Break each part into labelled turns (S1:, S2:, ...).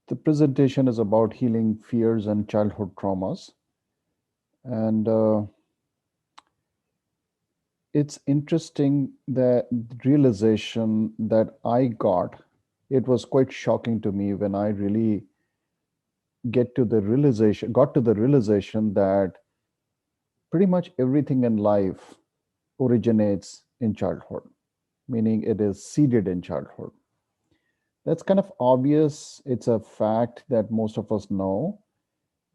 S1: The presentation is about healing fears and childhood traumas. And it's interesting that realization that I got, it was quite shocking to me when I really got to the realization that pretty much everything in life originates in childhood, meaning it is seeded in childhood. That's kind of obvious. It's a fact that most of us know,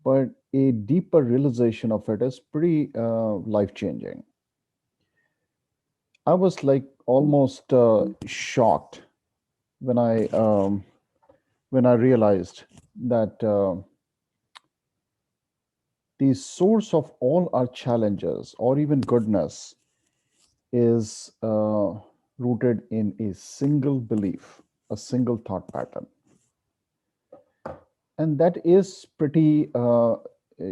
S1: but a deeper realization of it is pretty life changing. I was like almost shocked when I realized that the source of all our challenges or even goodness is rooted in a single belief, a single thought pattern. And that is pretty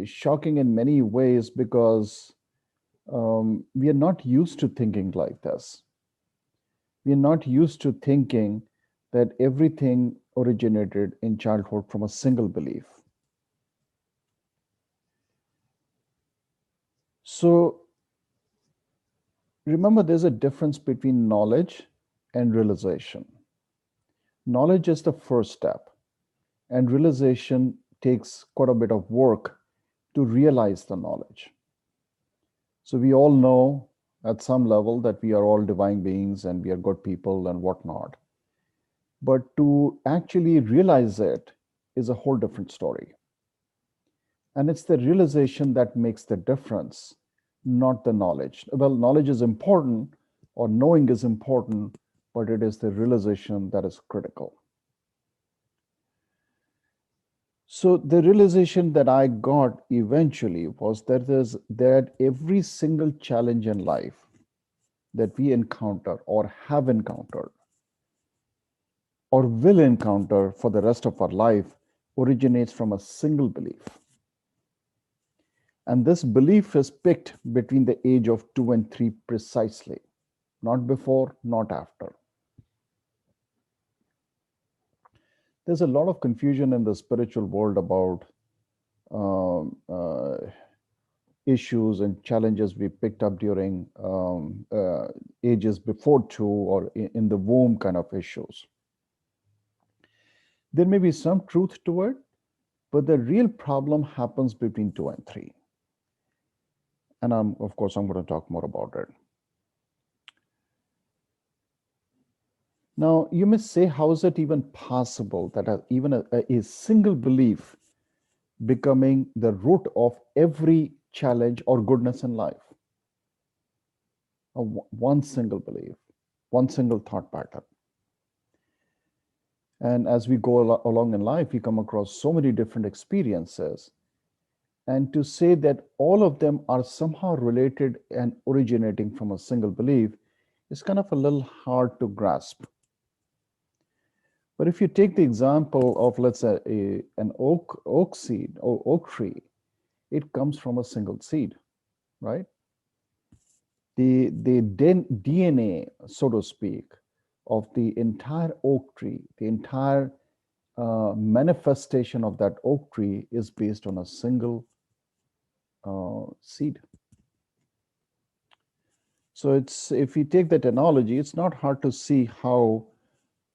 S1: shocking in many ways because we are not used to thinking like this. We are not used to thinking that everything originated in childhood from a single belief. So remember, there's a difference between knowledge and realization. Knowledge is the first step, and realization takes quite a bit of work to realize the knowledge. So we all know at some level that we are all divine beings and we are good people and whatnot. But to actually realize it is a whole different story. And it's the realization that makes the difference, not the knowledge. Well, knowledge is important or knowing is important, but it is the realization that is critical. So the realization that I got eventually was that every single challenge in life that we encounter or have encountered or will encounter for the rest of our life originates from a single belief. And this belief is picked between the age of 2 and 3 precisely, not before, not after. There's a lot of confusion in the spiritual world about um, uh, issues and challenges we picked up during ages before 2 or in the womb kind of issues. There may be some truth to it, but the real problem happens between 2 and 3. And of course, I'm going to talk more about it. Now, you may say, how is it even possible that even a single belief becoming the root of every challenge or goodness in life? One single belief, one single thought pattern. And as we go along in life, we come across so many different experiences. And to say that all of them are somehow related and originating from a single belief is kind of a little hard to grasp. But if you take the example of, let's say, an oak seed or oak tree, it comes from a single seed, right? The DNA, so to speak, of the entire oak tree, the entire manifestation of that oak tree is based on a single seed. So it's if we take that analogy, it's not hard to see how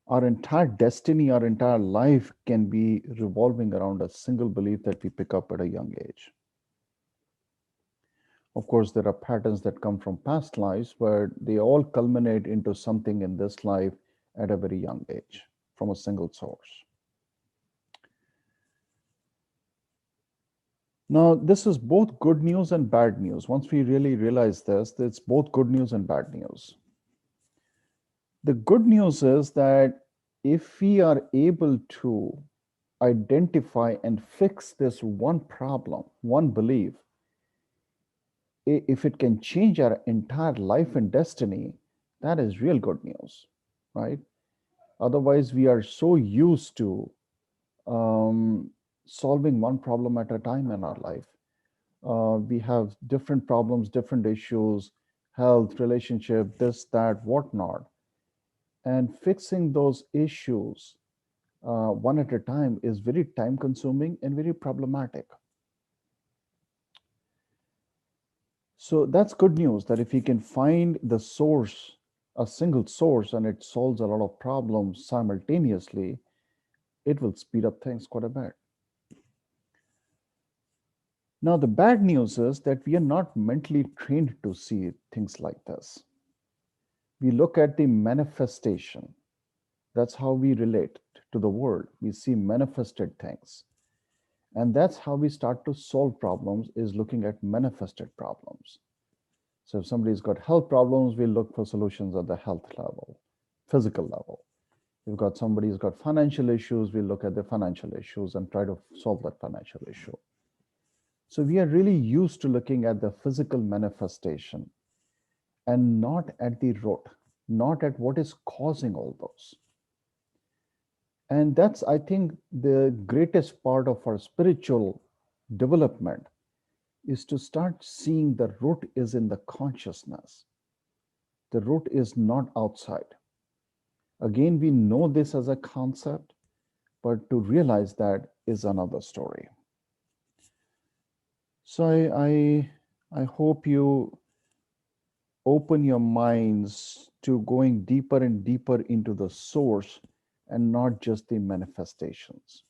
S1: our entire destiny, our entire life can be revolving around a single belief that we pick up at a young age. Of course, there are patterns that come from past lives, but they all culminate into something in this life at a very young age from a single source. Now, this is both good news and bad news. Once we really realize this, it's both good news and bad news. The good news is that if we are able to identify and fix this one problem, one belief, if it can change our entire life and destiny, that is real good news, right? Otherwise, we are so used to um, solving one problem at a time in our life. We have different problems, different issues, health, relationship, this, that, whatnot. And fixing those issues one at a time is very time consuming and very problematic. So that's good news that if you can find the source, a single source, and it solves a lot of problems simultaneously, it will speed up things quite a bit. Now, the bad news is that we are not mentally trained to see things like this. We look at the manifestation. That's how we relate to the world. We see manifested things. And that's how we start to solve problems, is looking at manifested problems. So if somebody's got health problems, we look for solutions at the health level, physical level. If got somebody's got financial issues, we look at the financial issues and try to solve that financial issue. So we are really used to looking at the physical manifestation and not at the root, not at what is causing all those. And that's, I think, the greatest part of our spiritual development is to start seeing the root is in the consciousness. The root is not outside. Again, we know this as a concept, but to realize that is another story. So I hope you open your minds to going deeper and deeper into the source and not just the manifestations.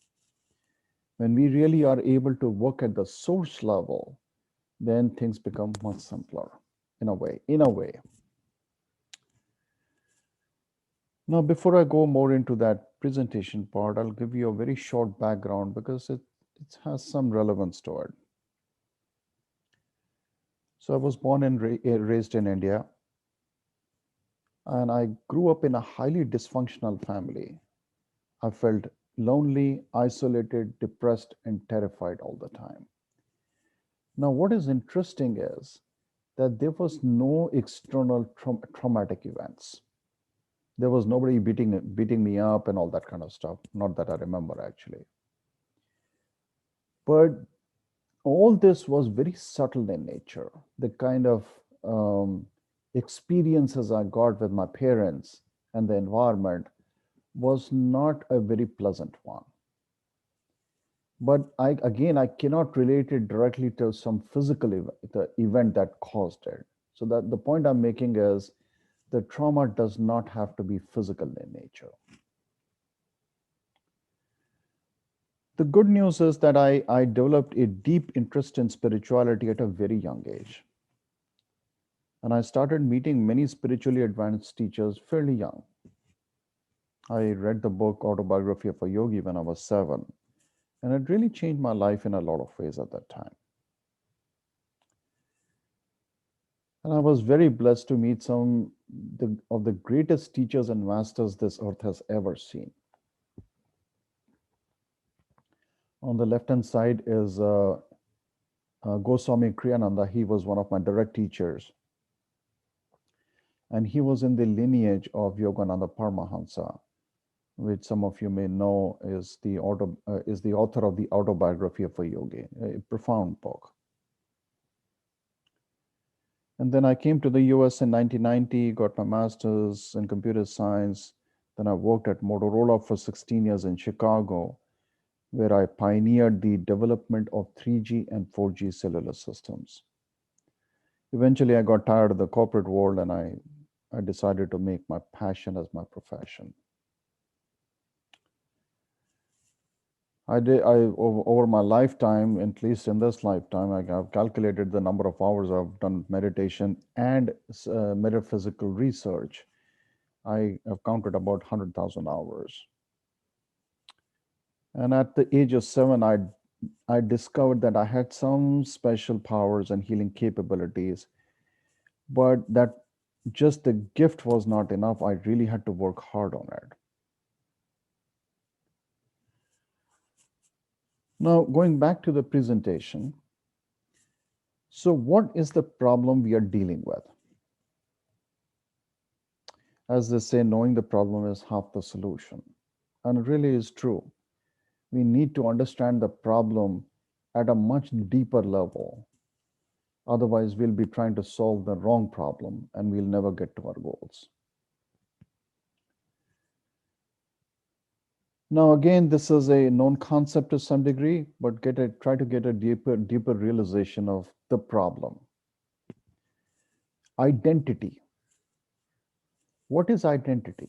S1: When we really are able to work at the source level, then things become much simpler in a way. Now, before I go more into that presentation part, I'll give you a very short background because it has some relevance to it. So I was born and raised in India, and I grew up in a highly dysfunctional family. I felt lonely, isolated, depressed, and terrified all the time. Now, what is interesting is that there was no external traumatic events. There was nobody beating me up and all that kind of stuff. Not that I remember actually. But all this was very subtle in nature. The kind of um, experiences I got with my parents and the environment was not a very pleasant one. But I cannot relate it directly to some physical the event that caused it. So that the point I'm making is the trauma does not have to be physical in nature. The good news is that I developed a deep interest in spirituality at a very young age. And I started meeting many spiritually advanced teachers fairly young. I read the book Autobiography of a Yogi when I was 7, and it really changed my life in a lot of ways at that time. And I was very blessed to meet some of the greatest teachers and masters this earth has ever seen. On the left hand side is Goswami Kriyananda. He was one of my direct teachers. And he was in the lineage of Yogananda Paramahansa, which some of you may know is the author of the Autobiography of a Yogi, a profound book. And then I came to the US in 1990, got my master's in computer science. Then I worked at Motorola for 16 years in Chicago, where I pioneered the development of 3G and 4G cellular systems. Eventually, I got tired of the corporate world and I decided to make my passion as my profession. Over my lifetime, at least in this lifetime, I've calculated the number of hours I've done meditation and metaphysical research. I have counted about 100,000 hours. And at the age of 7, I discovered that I had some special powers and healing capabilities, but that just the gift was not enough. I really had to work hard on it. Now, going back to the presentation, so what is the problem we are dealing with? As they say, knowing the problem is half the solution. And it really is true. We need to understand the problem at a much deeper level. Otherwise, we'll be trying to solve the wrong problem and we'll never get to our goals. Now, again, this is a known concept to some degree, but try to get a deeper realization of the problem. Identity. What is identity?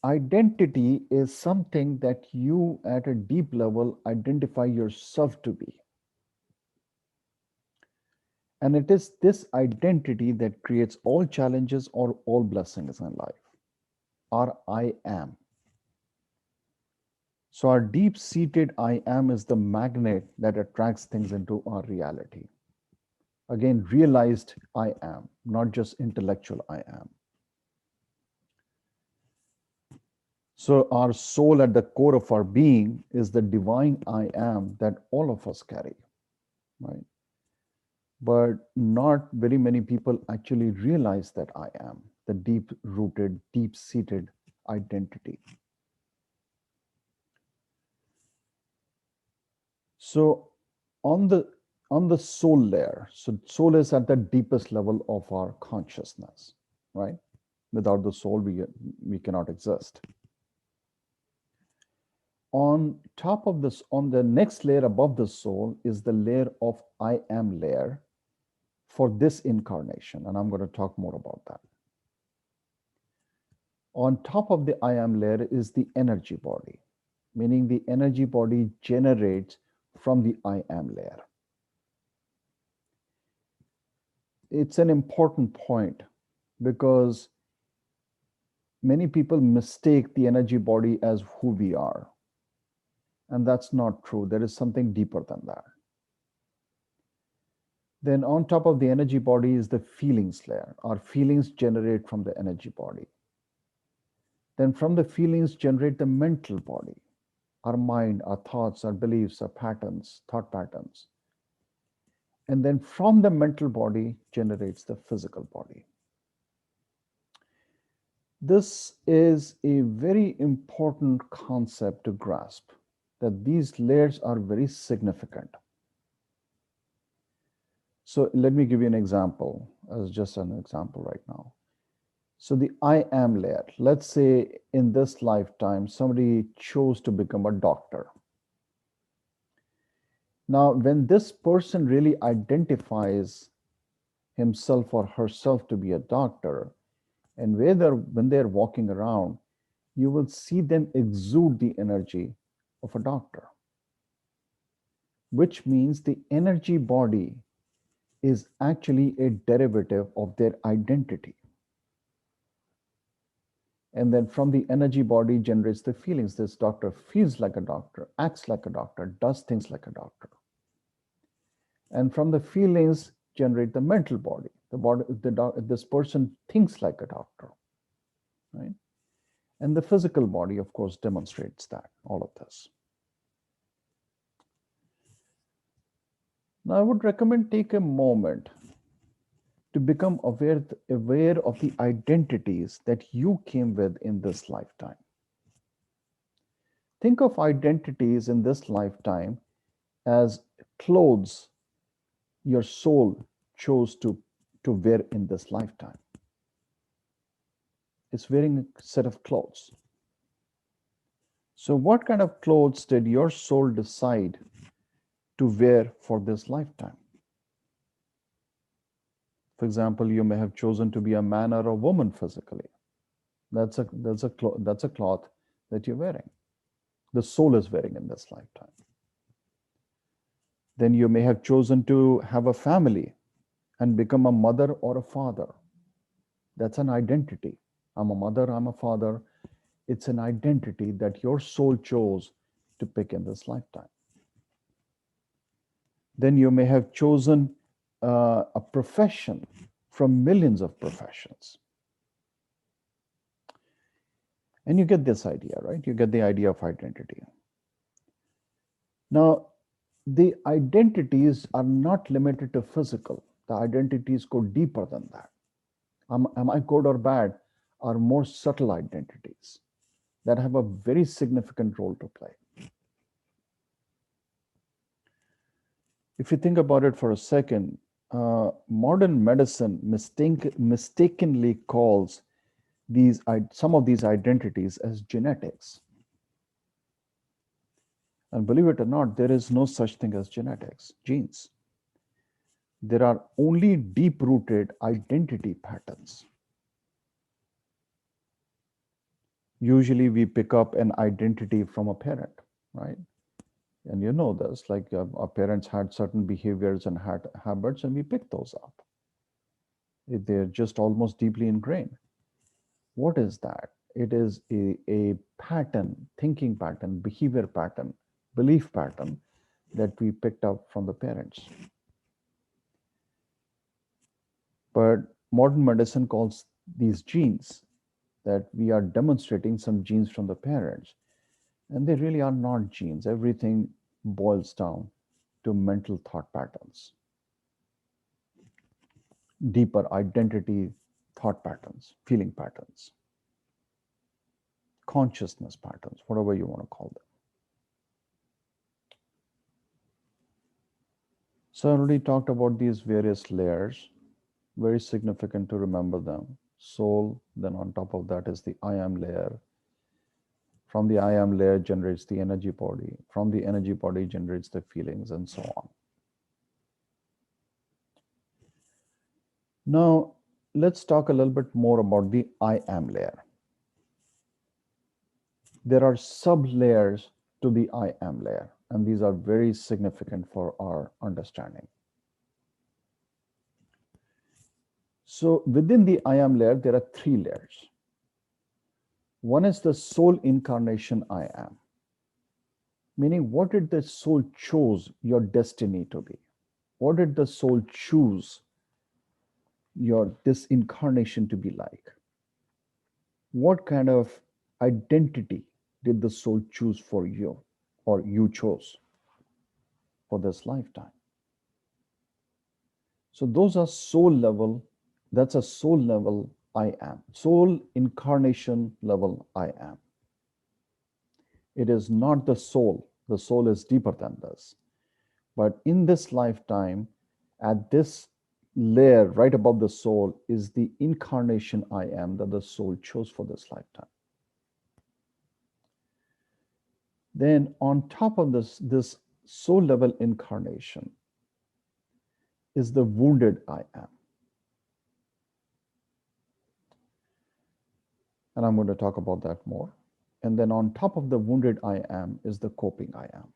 S1: Identity is something that you, at a deep level, identify yourself to be. And it is this identity that creates all challenges or all blessings in life. Our I am. So, our deep seated I am is the magnet that attracts things into our reality. Again, realized I am, not just intellectual I am. So, our soul at the core of our being is the divine I am that all of us carry, right? But not very many people actually realize that I am, the deep rooted, deep seated identity. So, on the on the soul layer, so soul is at the deepest level of our consciousness, right? Without the soul, we cannot exist. On top of this, on the next layer above the soul, is the layer of I am layer for this incarnation. And I'm going to talk more about that. On top of the I am layer is the energy body, meaning the energy body generates from the I am layer. It's an important point because many people mistake the energy body as who we are. And that's not true. There is something deeper than that. Then, on top of the energy body is the feelings layer. Our feelings generate from the energy body. Then, from the feelings, generate the mental body, our mind, our thoughts, our beliefs, our patterns, thought patterns. And then, from the mental body, generates the physical body. This is a very important concept to grasp, that these layers are very significant. So let me give you an example, as just an example right now. So the I am layer, let's say in this lifetime, somebody chose to become a doctor. Now, when this person really identifies himself or herself to be a doctor, and when they're walking around, you will see them exude the energy of a doctor, which means the energy body is actually a derivative of their identity. And then from the energy body generates the feelings. This doctor feels like a doctor, acts like a doctor, does things like a doctor. And from the feelings generate the mental body. This person thinks like a doctor, right? And the physical body, of course, demonstrates that, all of this. Now, I would recommend take a moment to become aware of the identities that you came with in this lifetime. Think of identities in this lifetime as clothes your soul chose to wear in this lifetime. It's wearing a set of clothes. So, what kind of clothes did your soul decide to wear for this lifetime? For example, you may have chosen to be a man or a woman physically. That's a cloth that you're wearing. The soul is wearing in this lifetime. Then you may have chosen to have a family and become a mother or a father. That's an identity. I'm a mother, I'm a father. It's an identity that your soul chose to pick in this lifetime. Then you may have chosen a profession from millions of professions. And you get this idea, right? You get the idea of identity. Now, the identities are not limited to physical. The identities go deeper than that. Am I good or bad are more subtle identities that have a very significant role to play. If you think about it for a second, modern medicine mistakenly calls some of these identities as genetics. And believe it or not, there is no such thing as genetics, genes. There are only deep-rooted identity patterns. Usually we pick up an identity from a parent, right? And you know this, like our parents had certain behaviors and had habits, and we pick those up. They're just almost deeply ingrained. What is that? It is a pattern, thinking pattern, behavior pattern, belief pattern that we picked up from the parents. But modern medicine calls these genes, that we are demonstrating some genes from the parents. And they really are not genes. Everything boils down to mental thought patterns, deeper identity thought patterns, feeling patterns, consciousness patterns, whatever you want to call them. So I already talked about these various layers, very significant to remember them. Soul, then on top of that is the I am layer. From the I am layer generates the energy body. From the energy body generates the feelings, and so on. Now, let's talk a little bit more about the I am layer. There are sub-layers to the I am layer, and these are very significant for our understanding. So within the I am layer, there are three layers. One is the soul incarnation I am, meaning what did the soul choose your destiny to be? What did the soul choose this incarnation to be like? What kind of identity did the soul choose for you, or you chose for this lifetime? So those are soul level, that's a soul level I am, soul incarnation level I am. It is not the soul is deeper than this. But in this lifetime, at this layer right above the soul is the incarnation I am that the soul chose for this lifetime. Then on top of this soul level incarnation is the wounded I am. And I'm going to talk about that more. And then on top of the wounded I am is the coping I am.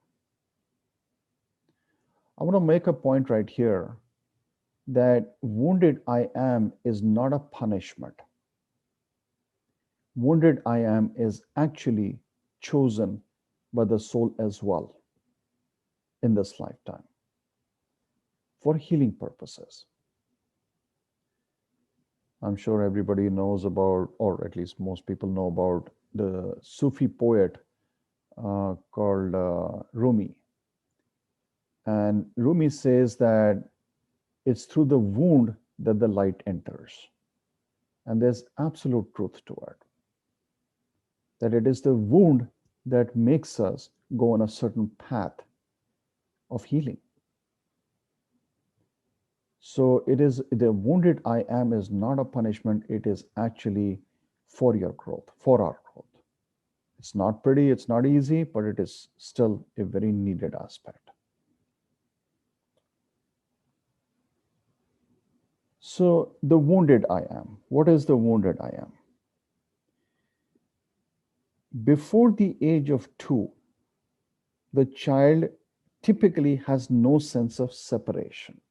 S1: I want to make a point right here that wounded I am is not a punishment. Wounded I am is actually chosen by the soul as well in this lifetime for healing purposes. I'm sure everybody knows about, or at least most people know about, the Sufi poet called Rumi. And Rumi says that it's through the wound that the light enters. And there's absolute truth to it. That it is the wound that makes us go on a certain path of healing. So it is, the wounded I am is not a punishment. It is actually for your growth, for our growth. It's not pretty, it's not easy, but it is still a very needed aspect. So the wounded I am, what is the wounded I am? Before the age of 2, the child typically has no sense of separation.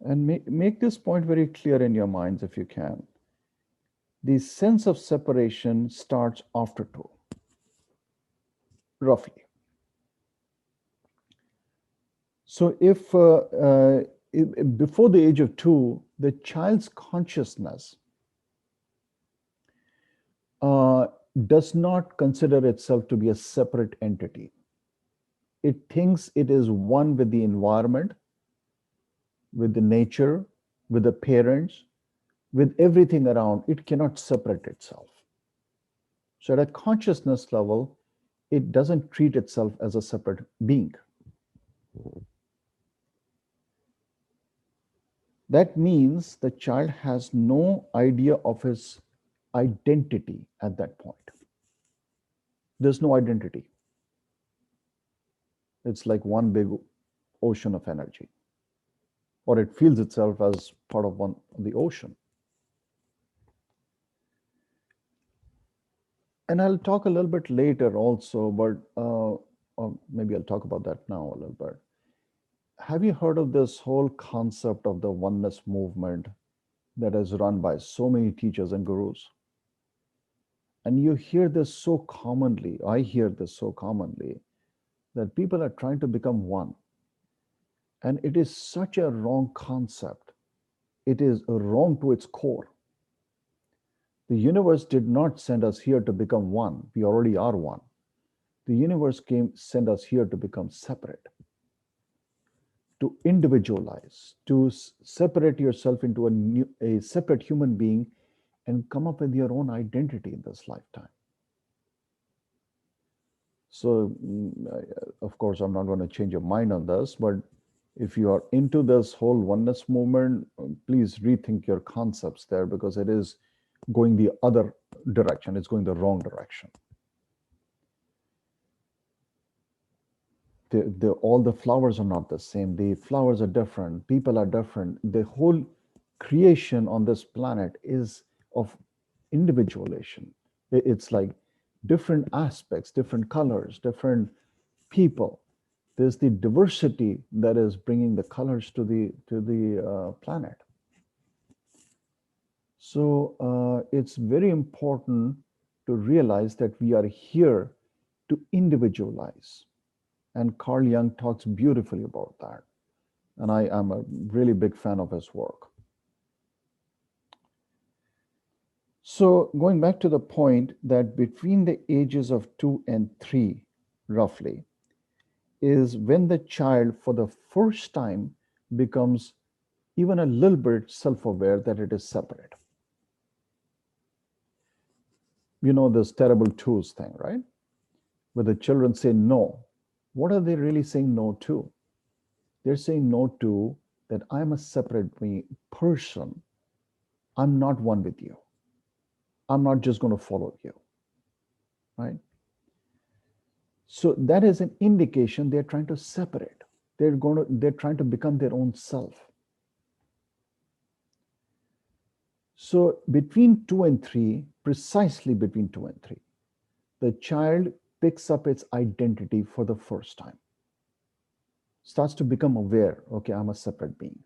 S1: And make this point very clear in your minds if you can. The sense of separation starts after 2, roughly. So if before the age of 2, the child's consciousness does not consider itself to be a separate entity. It thinks it is one with the environment, with the nature, with the parents, with everything around. It cannot separate itself. So at a consciousness level, it doesn't treat itself as a separate being. That means the child has no idea of his identity at that point. There's no identity. It's like one big ocean of energy, or it feels itself as part of the ocean. And I'll talk a little bit later also, but or maybe I'll talk about that now a little bit. Have you heard of this whole concept of the oneness movement that is run by so many teachers and gurus? And you hear this so commonly, I hear this so commonly, that people are trying to become one. And it is such a wrong concept. It is wrong to its core. The universe did not send us here to become one. We already are one. The universe sent us here to become separate, to individualize, to separate yourself into a separate human being and come up with your own identity in this lifetime. So, of course, I'm not going to change your mind on this, but if you are into this whole oneness movement, please rethink your concepts there, because it is going the other direction. It's going the wrong direction. All the flowers are not the same. The flowers are different. People are different. The whole creation on this planet is of individuation. It's like different aspects, different colors, different people. There's the diversity that is bringing the colors to the planet. So it's very important to realize that we are here to individualize. And Carl Jung talks beautifully about that. And I am a really big fan of his work. So going back to the point that between the ages of 2 and 3, roughly, is when the child for the first time becomes even a little bit self-aware that it is separate. You know this terrible twos thing, right? Where the children say no. What are they really saying no to? They're saying no to that I'm a separate person. I'm not one with you. I'm not just going to follow you, right? So that is an indication they're trying to separate. They're trying to become their own self. So between 2 and 3, precisely between 2 and 3, the child picks up its identity for the first time, starts to become aware, okay, I'm a separate being.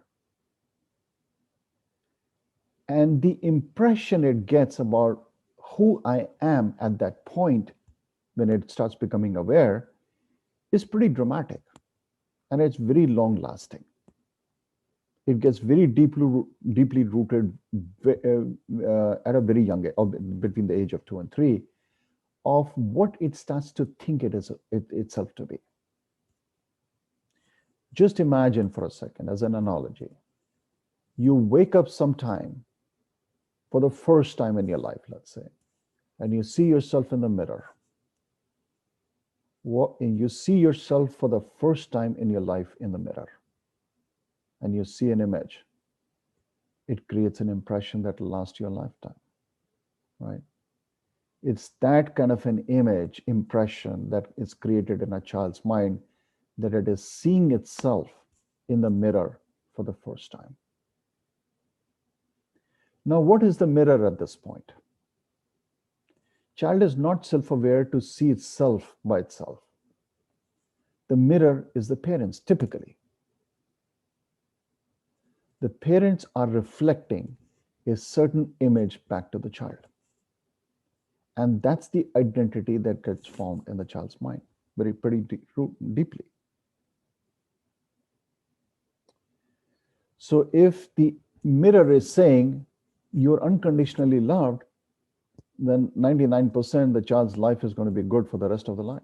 S1: And the impression it gets about who I am at that point, when it starts becoming aware, is pretty dramatic, and it's very long lasting. It gets very deeply rooted at a very young age, between the age of 2 and 3, of what it starts to think it is itself to be. Just imagine for a second, as an analogy, you wake up sometime for the first time in your life, let's say, and you see yourself in the mirror. You see yourself for the first time in your life in the mirror, and you see an image. It creates an impression that will last your lifetime, right? It's that kind of an image, impression, that is created in a child's mind, that it is seeing itself in the mirror for the first time. Now, what is the mirror at this point? Child is not self-aware to see itself by itself. The mirror is the parents, typically. The parents are reflecting a certain image back to the child. And that's the identity that gets formed in the child's mind, pretty deeply. So if the mirror is saying you're unconditionally loved, then 99% the child's life is going to be good for the rest of the life.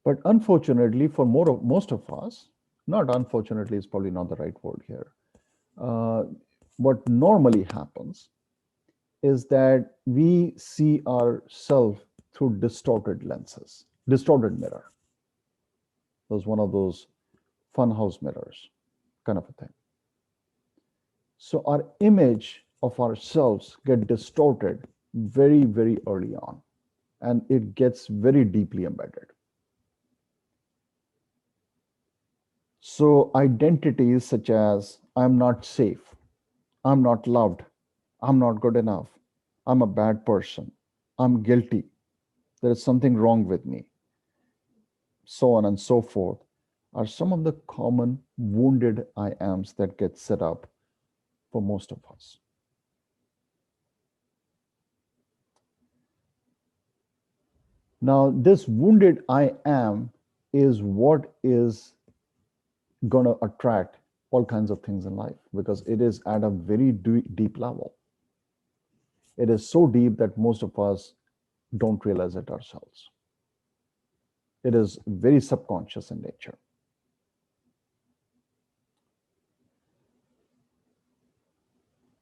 S1: But unfortunately, for most of us, not unfortunately is probably not the right word here. What normally happens is that we see ourselves through distorted lenses, distorted mirror. There's one of those funhouse mirrors kind of a thing. So our image of ourselves get distorted very, very early on, and it gets very deeply embedded. So identities such as I'm not safe, I'm not loved, I'm not good enough, I'm a bad person, I'm guilty, there is something wrong with me, so on and so forth, are some of the common wounded I ams that get set up for most of us. Now, this wounded I am is what is going to attract all kinds of things in life because it is at a very deep level. It is so deep that most of us don't realize it ourselves. It is very subconscious in nature.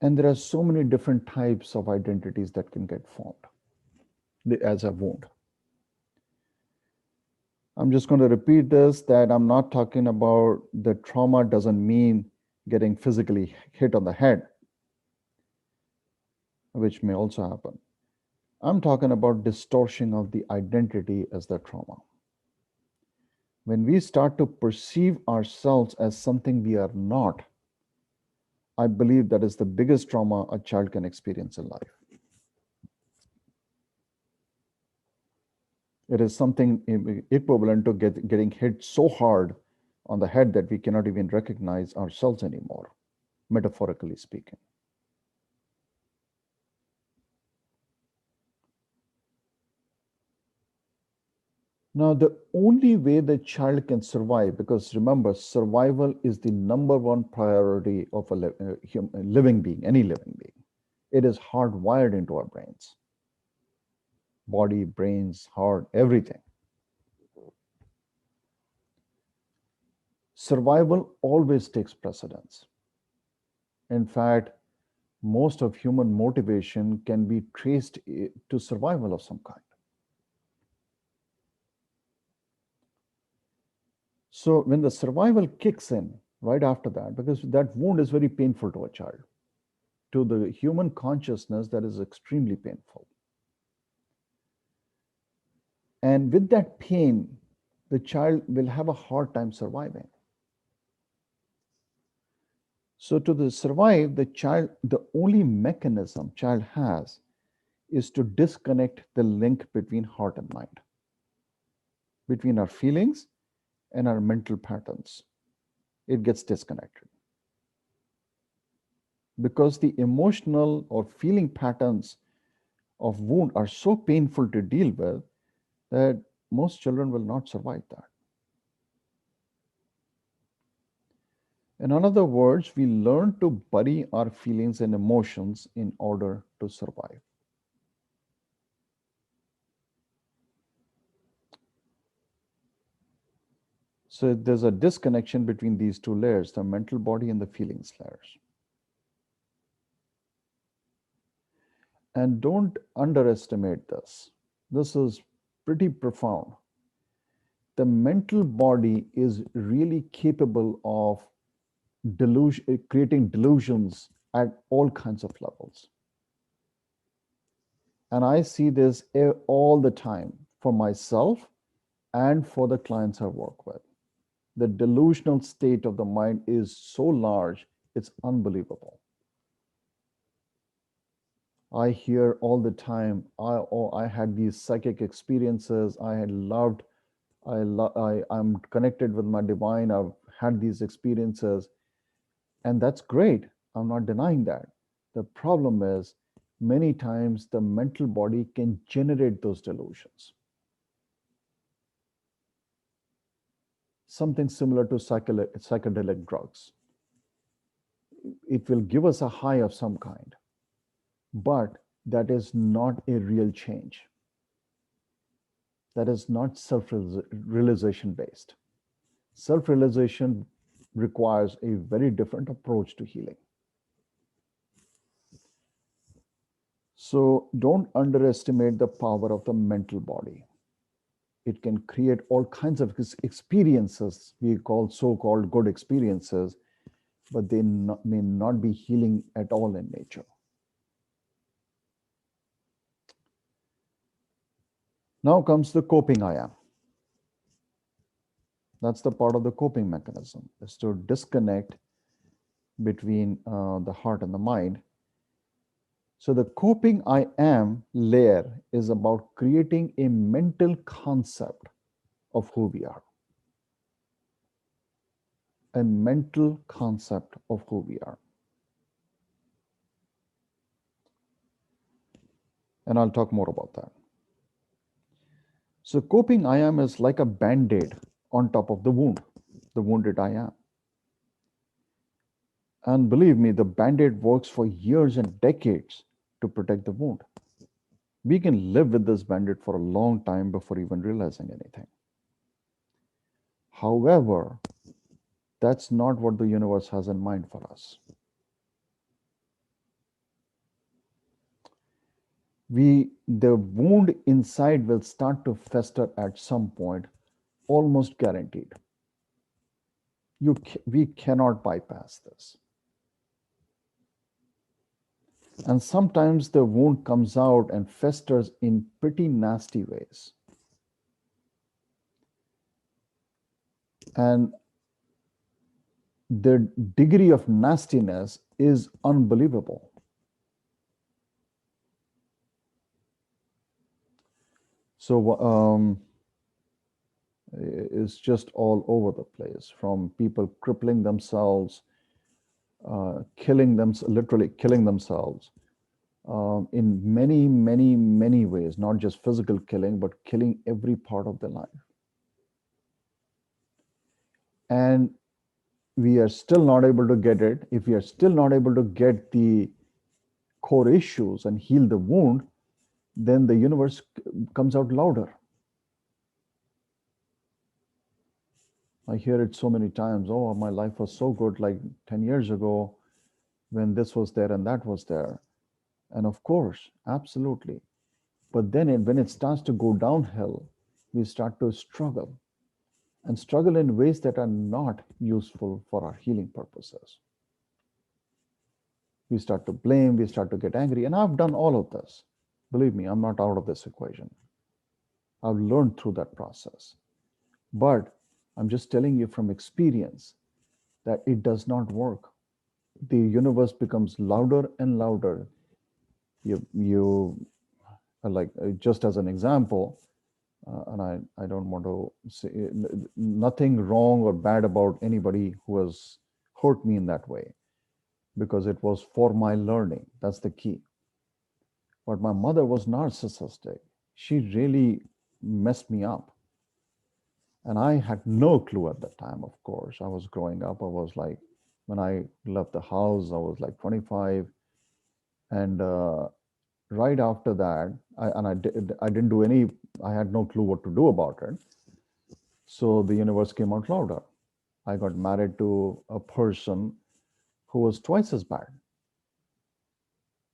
S1: And there are so many different types of identities that can get formed as a wound. I'm just going to repeat this that I'm not talking about the trauma doesn't mean getting physically hit on the head, which may also happen. I'm talking about distortion of the identity as the trauma. When we start to perceive ourselves as something we are not, I believe that is the biggest trauma a child can experience in life. It is something equivalent to getting hit so hard on the head that we cannot even recognize ourselves anymore, metaphorically speaking. Now, the only way the child can survive, because remember, survival is the number one priority of a living being, any living being. It is hardwired into our brains, body, brains, heart, everything. Survival always takes precedence. In fact, most of human motivation can be traced to survival of some kind. So when the survival kicks in right after that, because that wound is very painful to a child, to the human consciousness, that is extremely painful. And with that pain, the child will have a hard time surviving. So to survive, the child, the only mechanism child has is to disconnect the link between heart and mind, between our feelings and our mental patterns. It gets disconnected. Because the emotional or feeling patterns of wound are so painful to deal with that most children will not survive that. In other words, we learn to bury our feelings and emotions in order to survive. So there's a disconnection between these two layers, the mental body and the feelings layers. And don't underestimate this. This is pretty profound. The mental body is really capable of creating delusions at all kinds of levels. And I see this all the time for myself and for the clients I work with. The delusional state of the mind is so large, it's unbelievable. I hear all the time, I had these psychic experiences, I had loved, I'm connected with my divine, I've had these experiences. And that's great. I'm not denying that. The problem is, many times the mental body can generate those delusions. Something similar to psychedelic drugs. It will give us a high of some kind, but that is not a real change. That is not self-realization based. Self-realization requires a very different approach to healing. So don't underestimate the power of the mental body. It can create all kinds of experiences we call so-called good experiences, but they may not be healing at all in nature. Now comes the coping I am. That's the part of the coping mechanism, is to disconnect between the heart and the mind. So the coping I am layer is about creating a mental concept of who we are. A mental concept of who we are. And I'll talk more about that. So coping I am is like a band-aid on top of the wound, the wounded I am. And believe me, the band-aid works for years and decades to protect the wound. We can live with this band-aid for a long time before even realizing anything. However, that's not what the universe has in mind for us. The wound inside will start to fester at some point, almost guaranteed. We cannot bypass this. And sometimes the wound comes out and festers in pretty nasty ways. And the degree of nastiness is unbelievable. So it's just all over the place, from people crippling themselves, literally killing themselves, in many, many, many ways, not just physical killing, but killing every part of their life. And we are still not able to get it. If we are still not able to get the core issues and heal the wound, then the universe comes out louder. I hear it so many times. Oh, my life was so good like 10 years ago when this was there and that was there. And of course, absolutely. But then when it starts to go downhill, we start to struggle and struggle in ways that are not useful for our healing purposes. We start to blame, we start to get angry. And I've done all of this. Believe me, I'm not out of this equation. I've learned through that process. But I'm just telling you from experience that it does not work. The universe becomes louder and louder. You like, just as an example, and I don't want to say nothing wrong or bad about anybody who has hurt me in that way, because it was for my learning. That's the key. But my mother was narcissistic. She really messed me up. And I had no clue at that time, of course. I was growing up. I was like, when I left the house, I was like 25. And right after that, I didn't do any, I had no clue what to do about it. So the universe came out louder. I got married to a person who was twice as bad.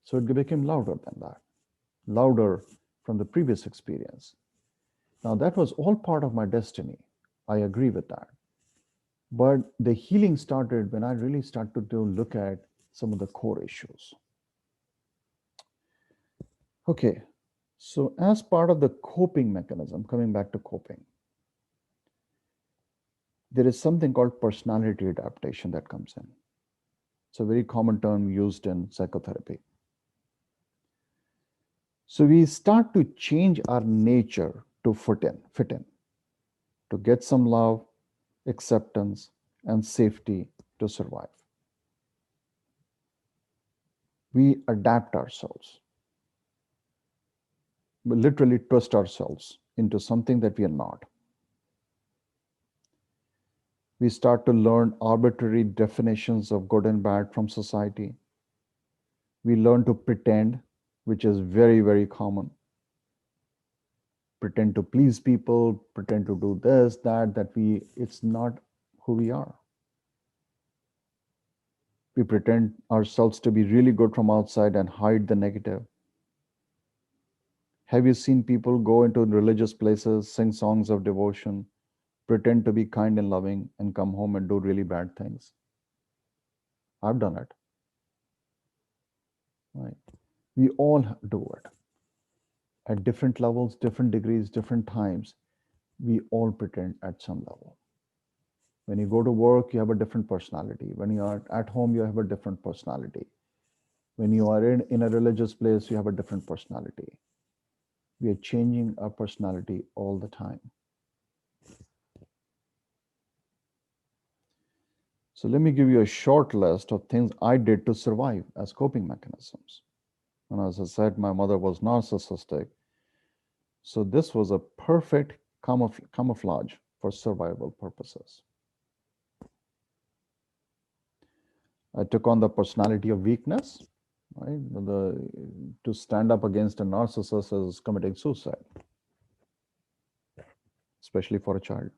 S1: So it became louder than that, louder from the previous experience. Now, that was all part of my destiny. I agree with that. But the healing started when I really started to look at some of the core issues. Okay, so as part of the coping mechanism, coming back to coping, there is something called personality adaptation that comes in. It's a very common term used in psychotherapy. So we start to change our nature to fit in, to get some love, acceptance, and safety to survive. We adapt ourselves. We literally twist ourselves into something that we are not. We start to learn arbitrary definitions of good and bad from society. We learn to pretend, which is very, very common. Pretend to please people, pretend to do this, it's not who we are. We pretend ourselves to be really good from outside and hide the negative. Have you seen people go into religious places, sing songs of devotion, pretend to be kind and loving, and come home and do really bad things? I've done it. Right? We all do it at different levels, different degrees, different times. We all pretend at some level. When you go to work, you have a different personality. When you are at home, you have a different personality. When you are in a religious place, you have a different personality. We are changing our personality all the time. So let me give you a short list of things I did to survive as coping mechanisms. And as I said, my mother was narcissistic. So this was a perfect camouflage for survival purposes. I took on the personality of weakness, right? To stand up against a narcissist is committing suicide, especially for a child.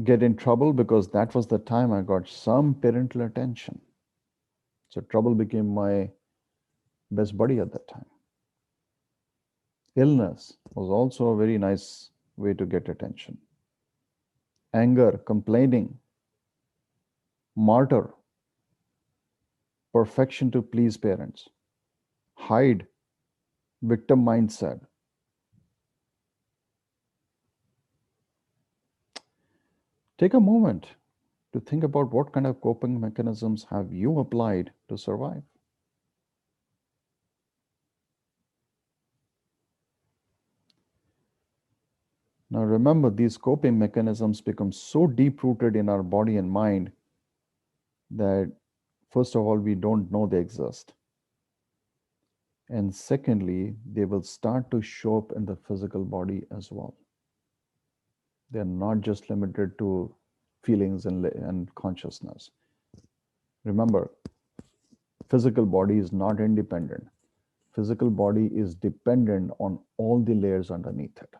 S1: Get in trouble because that was the time I got some parental attention. So trouble became my best buddy at that time. Illness was also a very nice way to get attention. Anger, complaining, martyr, perfection to please parents, hide, victim mindset. Take a moment to think about what kind of coping mechanisms have you applied to survive. Now remember, these coping mechanisms become so deep rooted in our body and mind that, first of all, we don't know they exist. And secondly, they will start to show up in the physical body as well. They're not just limited to feelings and consciousness. Remember, physical body is not independent. Physical body is dependent on all the layers underneath it,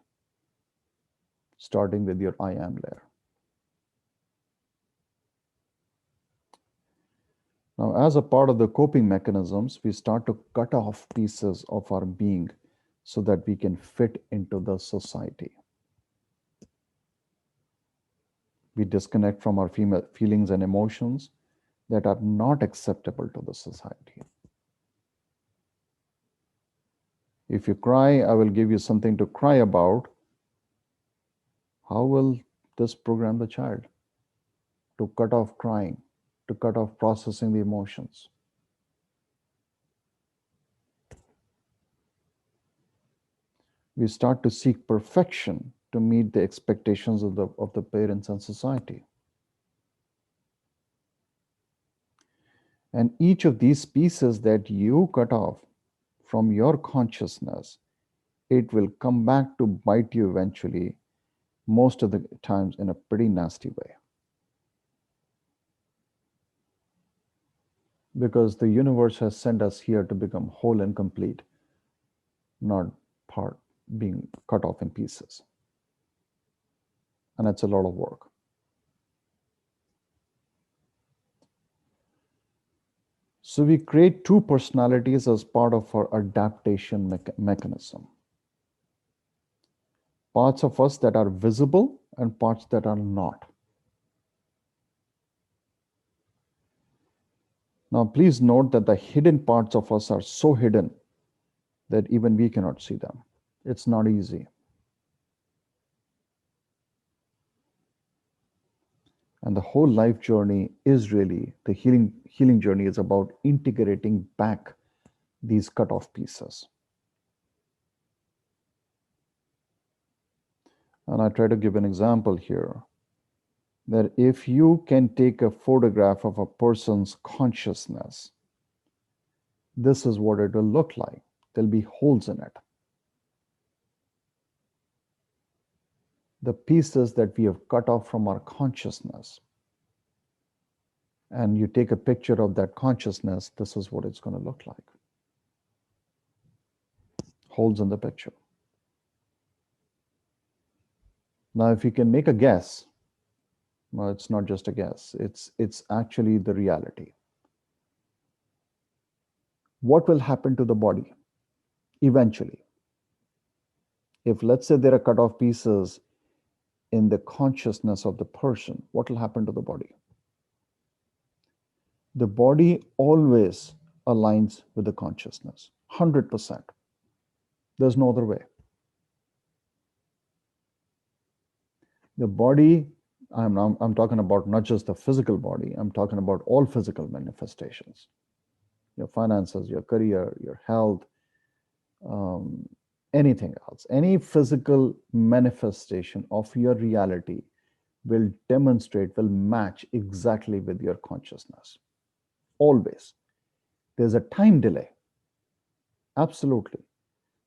S1: starting with your I am layer. Now, as a part of the coping mechanisms, we start to cut off pieces of our being so that we can fit into the society. We disconnect from our feelings and emotions that are not acceptable to the society. If you cry, I will give you something to cry about. How will this program the child to cut off crying, to cut off processing the emotions? We start to seek perfection to meet the expectations of the parents and society. And each of these pieces that you cut off from your consciousness, it will come back to bite you eventually, most of the times in a pretty nasty way. Because the universe has sent us here to become whole and complete, not part being cut off in pieces. And it's a lot of work. So we create two personalities as part of our adaptation mechanism. Parts of us that are visible and parts that are not. Now, please note that the hidden parts of us are so hidden that even we cannot see them. It's not easy. And the whole life journey is really, the healing journey is about integrating back these cut off pieces. And I try to give an example here that if you can take a photograph of a person's consciousness, this is what it will look like. There'll be holes in it. The pieces that we have cut off from our consciousness, and you take a picture of that consciousness, this is what it's going to look like. Holes in the picture. Now, if you can make a guess, well, it's not just a guess, it's actually the reality. what will happen to the body eventually? If, let's say, there are cut off pieces in the consciousness of the person, what will happen to the body? The body always aligns with the consciousness, 100%. There's no other way. The body, I'm talking about not just the physical body, I'm talking about all physical manifestations, your finances, your career, your health, um, anything else. Any physical manifestation of your reality will demonstrate, will match exactly with your consciousness. Always. There's a time delay. Absolutely.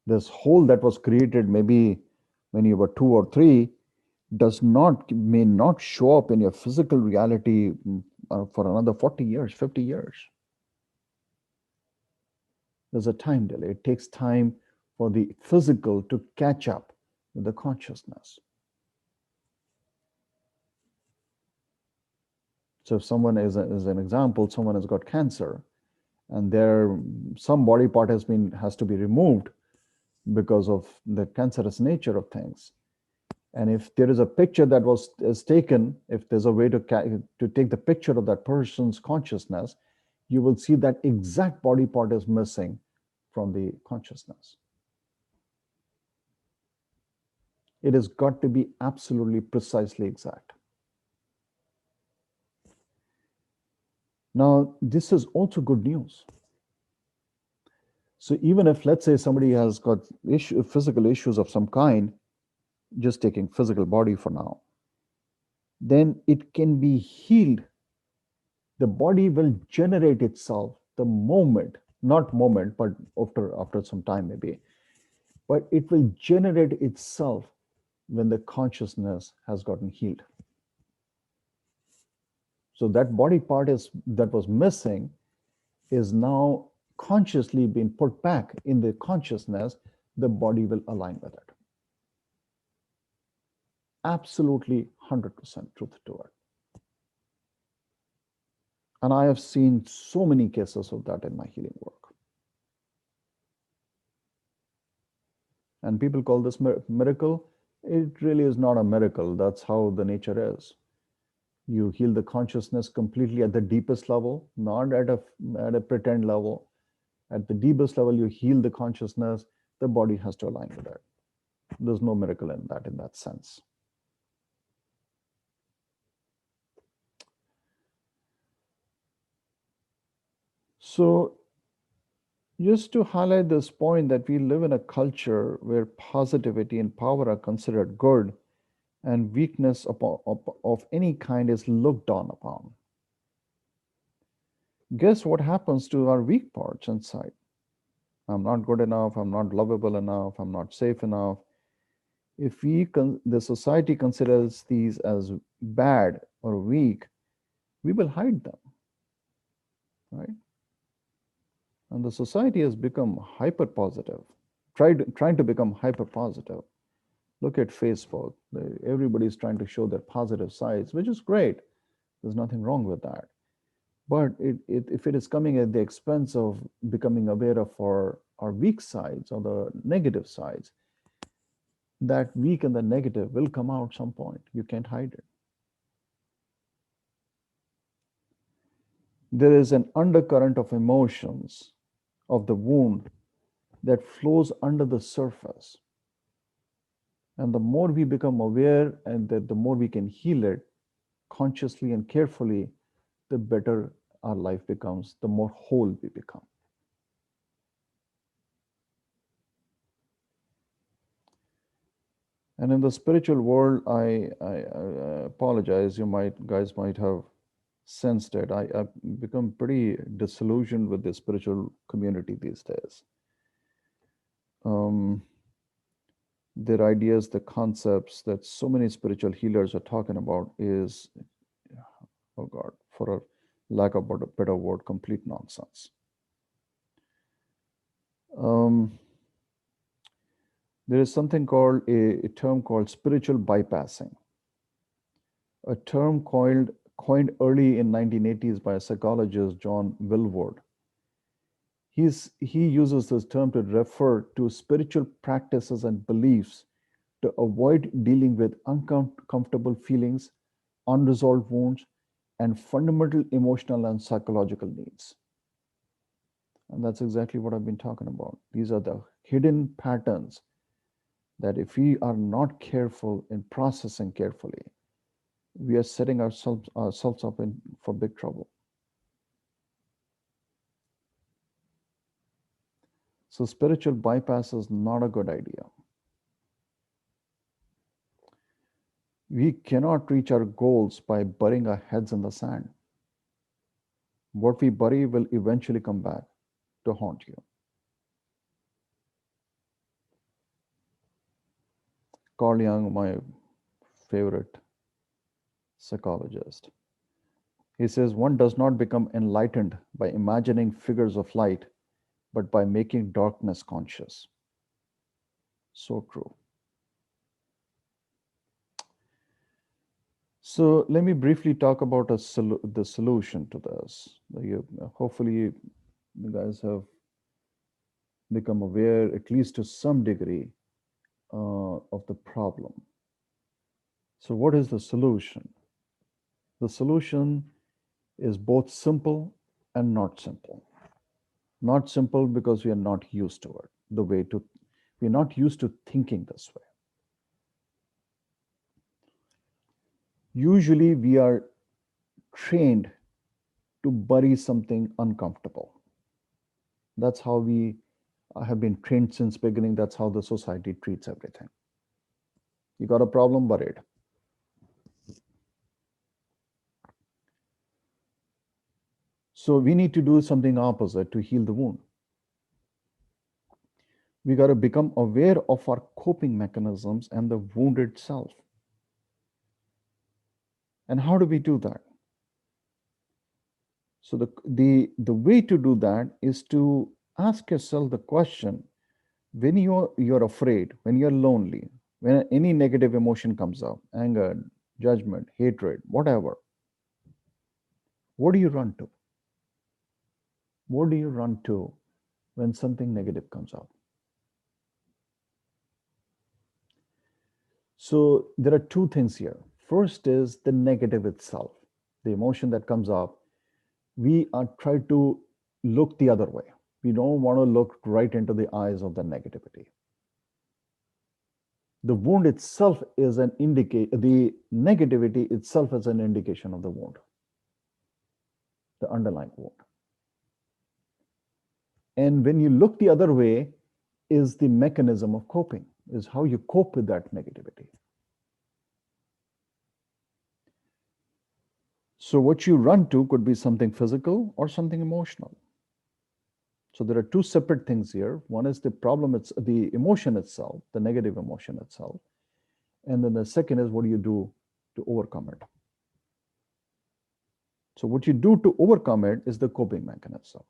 S1: This hole that was created maybe when you were 2 or 3 may not show up in your physical reality for another 40 years, 50 years. There's a time delay. It takes time for the physical to catch up with the consciousness. So if someone is an example, someone has got cancer and some body part has to be removed because of the cancerous nature of things. And if there is a picture that is taken, if there's a way to take the picture of that person's consciousness, you will see that exact body part is missing from the consciousness. It has got to be absolutely precisely exact. Now, this is also good news. So even if, let's say, somebody has got physical issues of some kind, just taking physical body for now, then it can be healed. The body will generate itself the moment, not moment, but after some time maybe, but it will generate itself when the consciousness has gotten healed. So that body part that was missing is now consciously being put back in the consciousness. The body will align with it. Absolutely 100% truth to it. And I have seen so many cases of that in my healing work. And people call this miracle. It really is not a miracle. That's how the nature is. You heal the consciousness completely at the deepest level, not at a pretend level. At the deepest level, you heal the consciousness. The body has to align with it. There's no miracle in that sense. So just to highlight this point that we live in a culture where positivity and power are considered good and weakness of any kind is looked down upon. Guess what happens to our weak parts inside? I'm not good enough, I'm not lovable enough, I'm not safe enough. If the society considers these as bad or weak, we will hide them, right? And the society has become hyper positive, trying to become hyper positive. Look at Facebook. Everybody's trying to show their positive sides, which is great. There's nothing wrong with that. But if it is coming at the expense of becoming aware of our weak sides or the negative sides, that weak and the negative will come out some point. You can't hide it. There is an undercurrent of emotions of the wound that flows under the surface. And the more we become aware and the more we can heal it consciously and carefully, the better our life becomes, the more whole we become. And in the spiritual world, I apologize, guys might have sensed it. I've become pretty disillusioned with the spiritual community these days. Their ideas, the concepts that so many spiritual healers are talking about is, oh God, for a lack of a better word, complete nonsense. There is something called a term called spiritual bypassing, a term coined early in 1980s by a psychologist, John Wilward. He uses this term to refer to spiritual practices and beliefs to avoid dealing with uncomfortable feelings, unresolved wounds, and fundamental emotional and psychological needs. And that's exactly what I've been talking about. These are the hidden patterns that, if we are not careful in processing carefully, we are setting ourselves up for big trouble. So spiritual bypass is not a good idea. We cannot reach our goals by burying our heads in the sand. What we bury will eventually come back to haunt you. Carl Jung, my favorite psychologist, he says one does not become enlightened by imagining figures of light, but by making darkness conscious. So true. So let me briefly talk about the solution to this. Hopefully, you guys have become aware, at least to some degree, of the problem. So, what is the solution? The solution is both simple and not simple. Not simple because we are not used to it, we're not used to thinking this way. Usually, we are trained to bury something uncomfortable. That's how we have been trained since beginning. That's how the society treats everything. You got a problem, bury it. So we need to do something opposite to heal the wound. We got to become aware of our coping mechanisms and the wound itself. And how do we do that? So the way to do that is to ask yourself the question: when you're afraid, when you're lonely, when any negative emotion comes up, anger, judgment, hatred, whatever, what do you run to? What do you run to when something negative comes up? So there are two things here. First is the negative itself, the emotion that comes up. We are trying to look the other way. We don't want to look right into the eyes of the negativity. The wound itself is an indicate. The negativity itself is an indication of the wound, the underlying wound. And when you look the other way, is the mechanism of coping, is how you cope with that negativity. So what you run to could be something physical or something emotional. So there are two separate things here. One is the problem, it's the emotion itself, the negative emotion itself. And then the second is, what do you do to overcome it? So what you do to overcome it is the coping mechanism.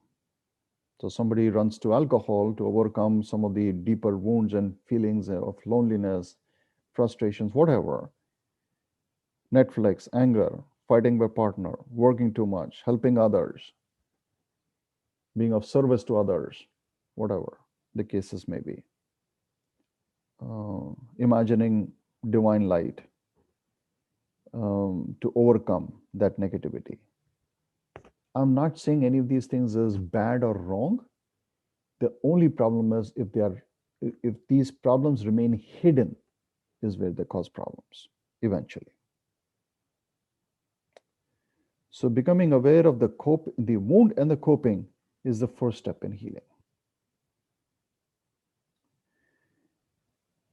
S1: So somebody runs to alcohol to overcome some of the deeper wounds and feelings of loneliness, frustrations, whatever. Netflix, anger, fighting with partner, working too much, helping others, being of service to others, whatever the cases may be. Imagining divine light to overcome that negativity. I'm not saying any of these things is bad or wrong. The only problem is if these problems remain hidden, is where they cause problems eventually. So becoming aware of the wound and the coping is the first step in healing.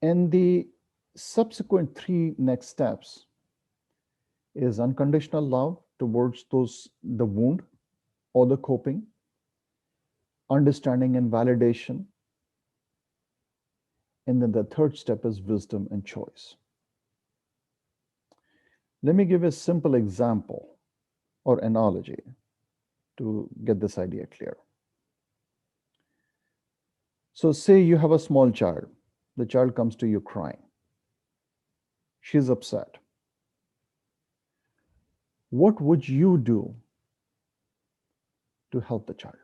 S1: And the subsequent three next steps is unconditional love towards the wound or the coping, understanding and validation, and then the third step is wisdom and choice. Let me give a simple example or analogy to get this idea clear. So say you have a small child. The child comes to you crying. She's upset. What would you do to help the child?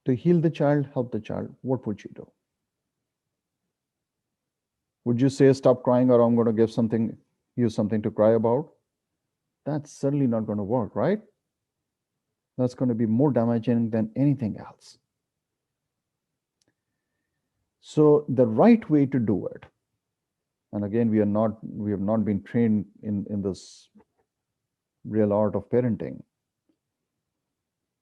S1: To heal the child, help the child, what would you do? Would you say, stop crying, or I'm going to give you something to cry about? That's certainly not going to work, right? That's going to be more damaging than anything else. So the right way to do it, and again, we have not been trained in this real art of parenting.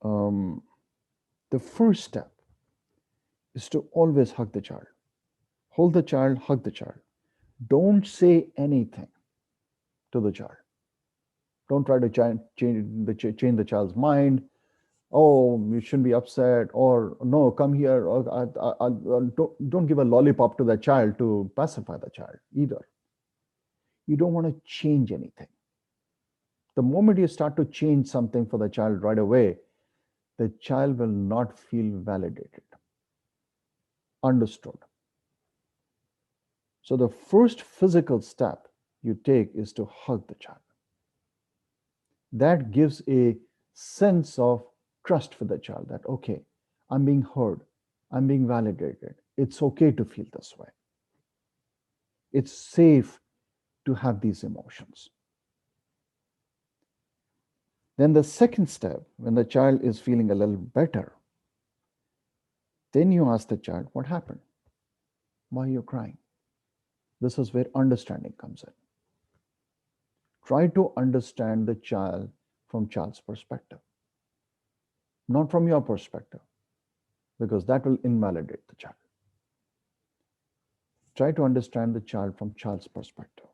S1: The first step is to always hug the child. Hold the child, hug the child. Don't say anything to the child. Don't try to change the child's mind. Oh, you shouldn't be upset, or no, come here, or don't give a lollipop to the child to pacify the child either. You don't want to change anything. The moment you start to change something for the child right away, the child will not feel validated, understood. So the first physical step you take is to hug the child. That gives a sense of trust for the child that, okay, I'm being heard, I'm being validated. It's okay to feel this way. It's safe to have these emotions. Then the second step, when the child is feeling a little better, then you ask the child, what happened? Why are you crying? This is where understanding comes in. Try to understand the child from child's perspective, not from your perspective, because that will invalidate the child. Try to understand the child from child's perspective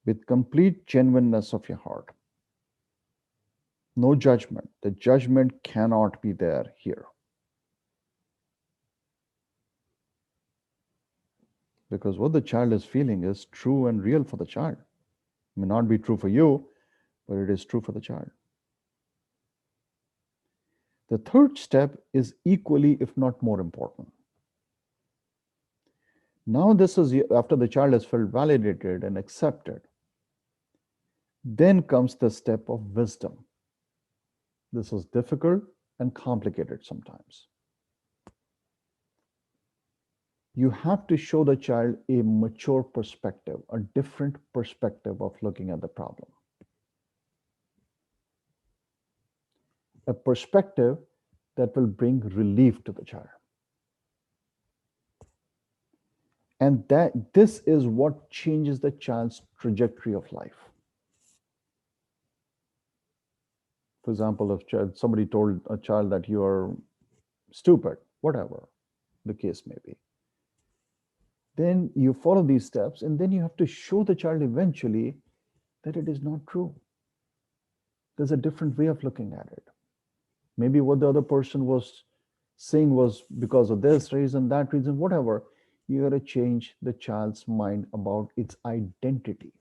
S1: with complete genuineness of your heart. No judgment. The judgment cannot be there here. Because what the child is feeling is true and real for the child. It may not be true for you, but it is true for the child. The third step is equally, if not more important. Now, this is after the child has felt validated and accepted. Then comes the step of wisdom. This is difficult and complicated sometimes. You have to show the child a mature perspective, a different perspective of looking at the problem. A perspective that will bring relief to the child. And this is what changes the child's trajectory of life. For example, if somebody told a child that you are stupid, whatever the case may be, then you follow these steps, and then you have to show the child eventually that it is not true. There's a different way of looking at it. Maybe what the other person was saying was because of this reason, that reason, whatever. You got to change the child's mind about its identity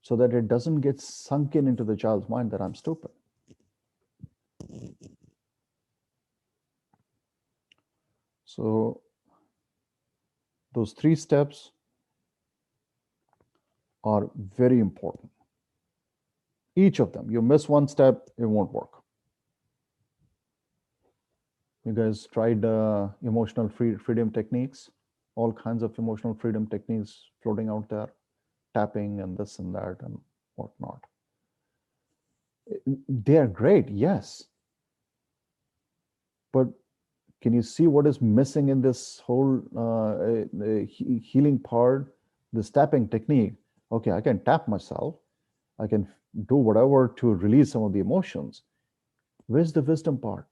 S1: so that it doesn't get sunken into the child's mind that I'm stupid. So those 3 steps are very important. Each of them. You miss one step, it won't work. You guys tried emotional freedom techniques, all kinds of emotional freedom techniques floating out there, tapping and this and that and whatnot. They are great, yes. But can you see what is missing in this whole healing part, this tapping technique? Okay, I can tap myself. I can do whatever to release some of the emotions. Where's the wisdom part?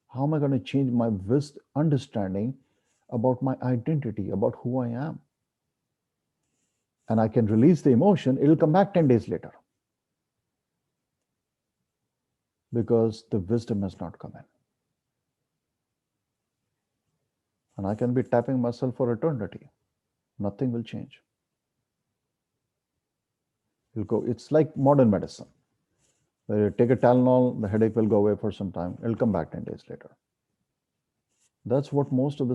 S1: How am I going to change my understanding about my identity, about who I am? And I can release the emotion, it'll come back 10 days later. Because the wisdom has not come in. And I can be tapping myself for eternity. Nothing will change. It's like modern medicine. Where you take a Tylenol, the headache will go away for some time. It'll come back 10 days later. That's what most of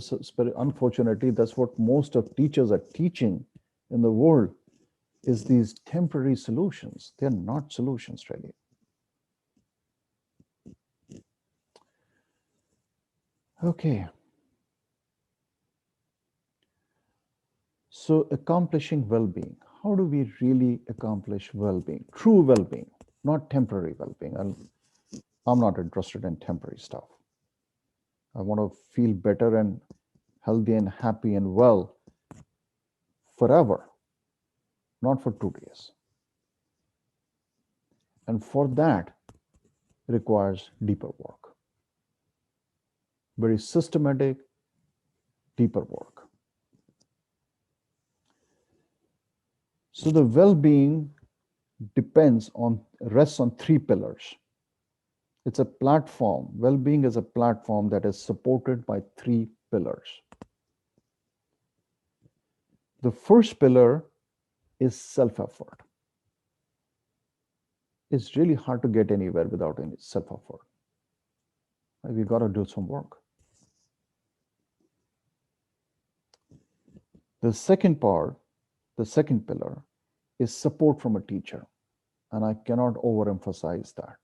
S1: unfortunately, that's what most of teachers are teaching in the world, is these temporary solutions. They're not solutions, really. Okay, so accomplishing well being. How do we really accomplish well being? True well being, not temporary well being. I'm not interested in temporary stuff. I want to feel better and healthy and happy and well forever, not for 2 days. And for that requires deeper work, very systematic, deeper work. So the well-being rests on three pillars. It's a platform. Well-being is a platform that is supported by three pillars. The first pillar is self-effort. It's really hard to get anywhere without any self-effort. We got to do some work. The second part, the second pillar, is support from a teacher. And I cannot overemphasize that.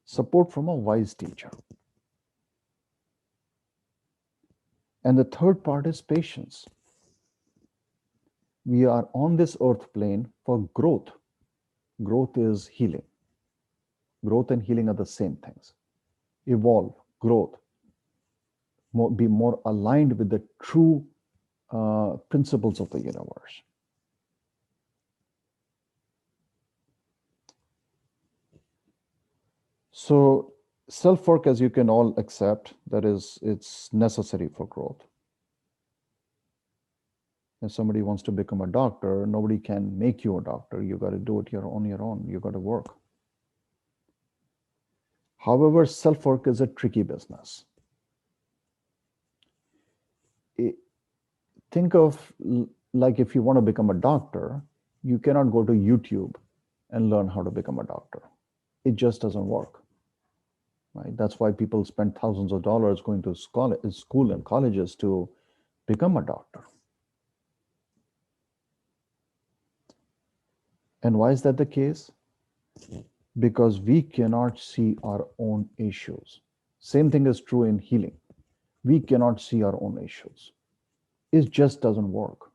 S1: Support from a wise teacher. And the third part is patience. We are on this earth plane for growth. Growth is healing. Growth and healing are the same things. Evolve, growth, be more aligned with the true principles of the universe. So self-work, as you can all accept, that is, it's necessary for growth. If somebody wants to become a doctor, nobody can make you a doctor. You got to do it on your own. You got to work. However, self-work is a tricky business. Think of like if you want to become a doctor, you cannot go to YouTube and learn how to become a doctor. It just doesn't work. Right? That's why people spend thousands of dollars going to school and colleges to become a doctor. And why is that the case? Because we cannot see our own issues. Same thing is true in healing. We cannot see our own issues. It just doesn't work.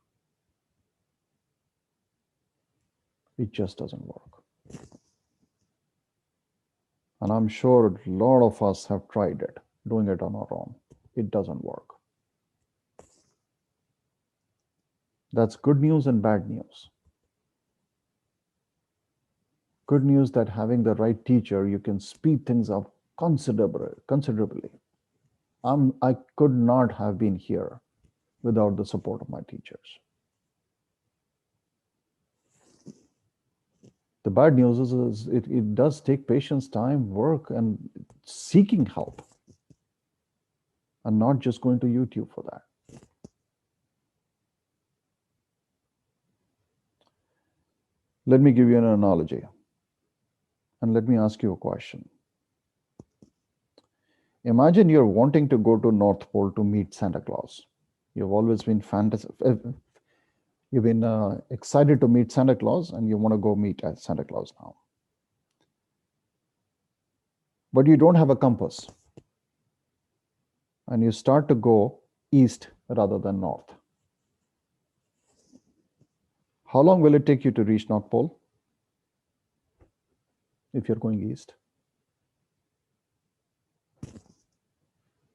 S1: It just doesn't work. And I'm sure a lot of us have tried it, doing it on our own. It doesn't work. That's good news and bad news. Good news that having the right teacher, you can speed things up considerably. I could not have been here without the support of my teachers. The bad news is it does take patience, time, work, and seeking help, and not just going to YouTube for that. Let me give you an analogy, and let me ask you a question. Imagine you're wanting to go to North Pole to meet Santa Claus. You've always been excited to meet Santa Claus, and you want to go meet Santa Claus now. But you don't have a compass, and you start to go east rather than north. How long will it take you to reach North Pole if you're going east?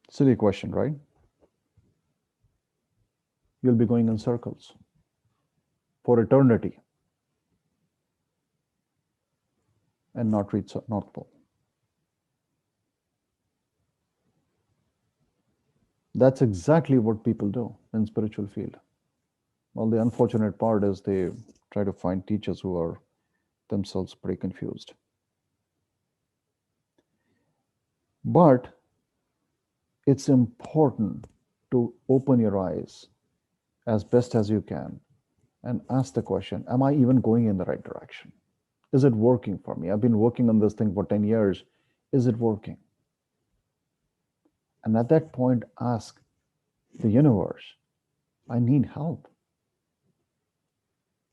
S1: Silly question, right? You'll be going in circles for eternity and not reach North Pole. That's exactly what people do in spiritual field. Well, the unfortunate part is they try to find teachers who are themselves pretty confused. But it's important to open your eyes as best as you can and ask the question, am I even going in the right direction? Is it working for me? I've been working on this thing for 10 years. Is it working? And at that point, ask the universe, I need help.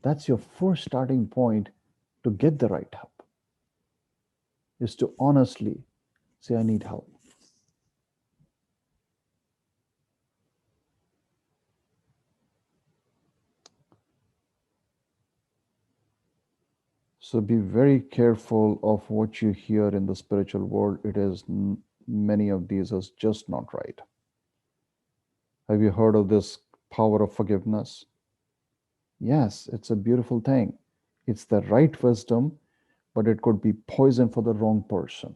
S1: That's your first starting point to get the right help, is to honestly say, I need help. So be very careful of what you hear in the spiritual world. It is many of these is just not right. Have you heard of this power of forgiveness? Yes, it's a beautiful thing. It's the right wisdom, but it could be poison for the wrong person,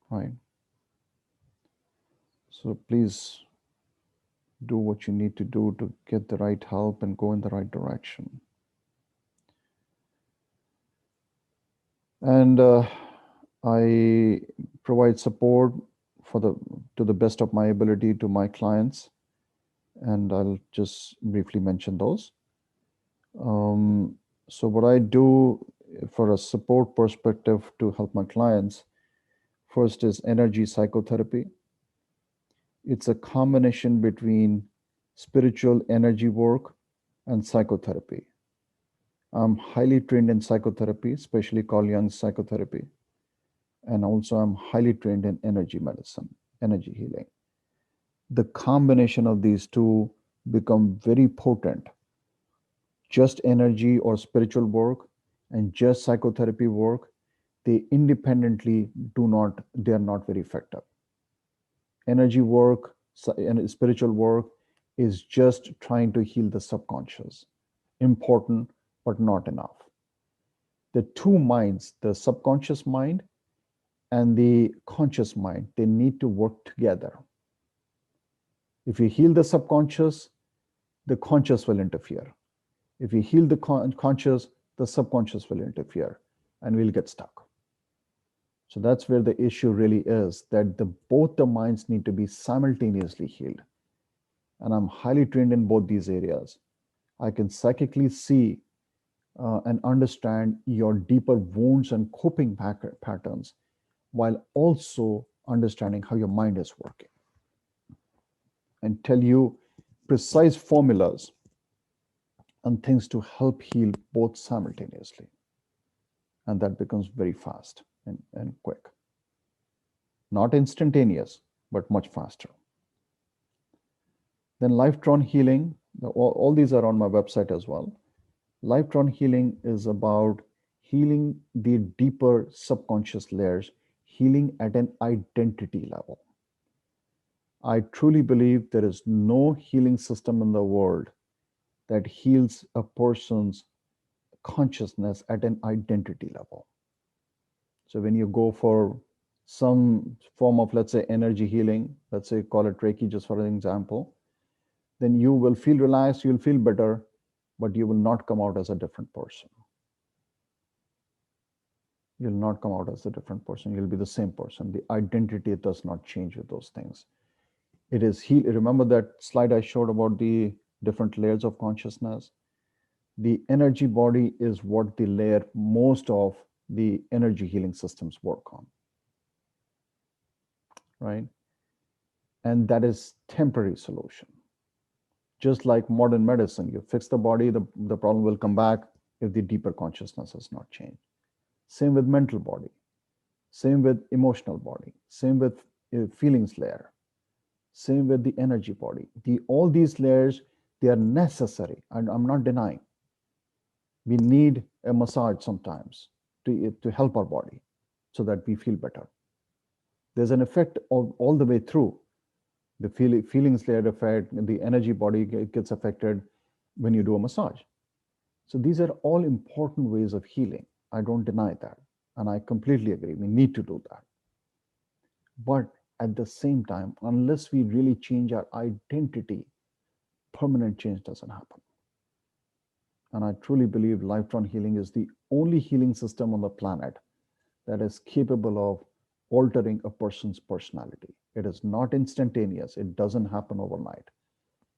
S1: right? So please do what you need to do to get the right help and go in the right direction. And I provide support for the to the best of my ability to my clients, and I'll just briefly mention those. Um, so what I do for a support perspective to help my clients, first is energy psychotherapy. It's a combination between spiritual energy work and psychotherapy. I'm highly trained in psychotherapy, especially Carl Jung's psychotherapy, and also I'm highly trained in energy medicine, energy healing. The combination of these two become very potent. Just energy or spiritual work and just psychotherapy work, they independently do not, they are not very effective. Energy work and spiritual work is just trying to heal the subconscious. Important, but not enough. The two minds, the subconscious mind and the conscious mind, they need to work together. If you heal the subconscious, the conscious will interfere. If you heal the conscious, the subconscious will interfere and we'll get stuck. So that's where the issue really is, that both the minds need to be simultaneously healed. And I'm highly trained in both these areas. I can psychically see and understand your deeper wounds and coping patterns while also understanding how your mind is working and tell you precise formulas and things to help heal both simultaneously. And that becomes very fast and quick. Not instantaneous, but much faster. Then Lifetron healing, all these are on my website as well. Lifetron healing is about healing the deeper subconscious layers, healing at an identity level. I truly believe there is no healing system in the world that heals a person's consciousness at an identity level. So when you go for some form of, let's say, energy healing, let's say call it Reiki, just for an example, then you will feel relaxed, you'll feel better, but you will not come out as a different person. You'll not come out as a different person. You'll be the same person. The identity does not change with those things. It is heal. Remember that slide I showed about the different layers of consciousness? The energy body is what the layer most of the energy healing systems work on, right? And that is temporary solution. Just like modern medicine, you fix the body, the problem will come back if the deeper consciousness has not changed. Same with mental body, same with emotional body, same with feelings layer, same with the energy body. All these layers, they are necessary, and I'm not denying. We need a massage sometimes to help our body so that we feel better. There's an effect of all the way through. The feelings layer effect, the energy body gets affected when you do a massage. So these are all important ways of healing. I don't deny that. And I completely agree. We need to do that. But at the same time, unless we really change our identity, permanent change doesn't happen. And I truly believe Lifetron Healing is the only healing system on the planet that is capable of altering a person's personality. It is not instantaneous. It doesn't happen overnight.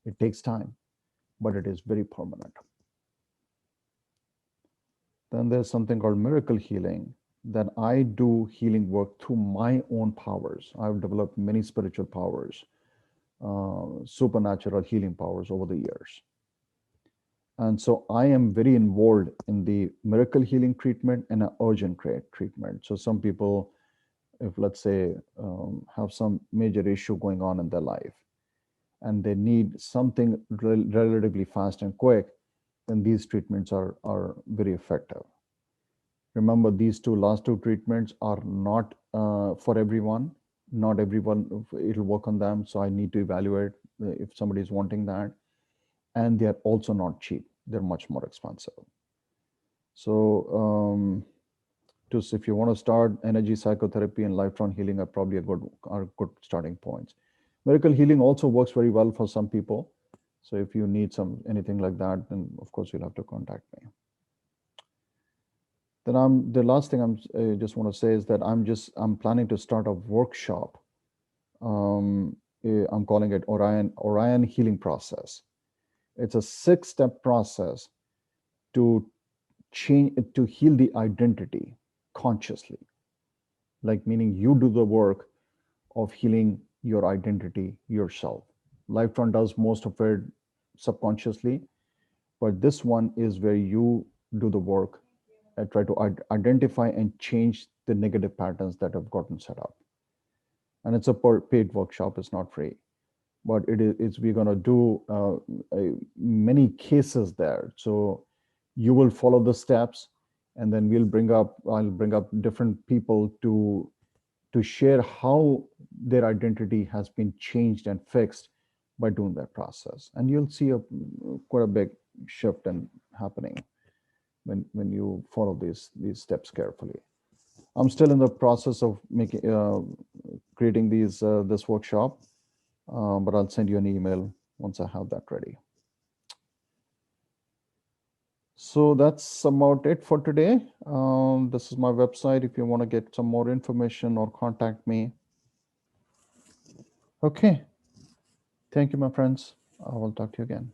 S1: It takes time, but it is very permanent. Then there's something called miracle healing, that I do healing work through my own powers. I've developed many spiritual powers, supernatural healing powers over the years. And so I am very involved in the miracle healing treatment and an urgent treatment. So some people, if let's say, have some major issue going on in their life and they need something relatively fast and quick, then these treatments are very effective. Remember, these last two treatments are not for everyone. Not everyone it'll work on them. So I need to evaluate if somebody is wanting that. And they're also not cheap. They're much more expensive. So if you want to start, energy psychotherapy and lifelong healing are probably are good starting points. Miracle healing also works very well for some people. So if you need anything like that, then of course you'll have to contact me. Then the last thing I just want to say is that I'm planning to start a workshop. I'm calling it Orion Healing Process. It's a 6-step process to heal the identity consciously, like meaning you do the work of healing your identity yourself. Lifetron does most of it subconsciously, but this one is where you do the work and try to identify and change the negative patterns that have gotten set up. And it's a paid workshop, it's not free, but we're going to do many cases there. So you will follow the steps, and then I'll bring up different people to share how their identity has been changed and fixed by doing that process. And you'll see quite a big shift happening when you follow these steps carefully. I'm still in the process of creating this workshop, but I'll send you an email once I have that ready. So that's about it for today. This is my website if you want to get some more information or contact me. Okay. Thank you, my friends. I will talk to you again.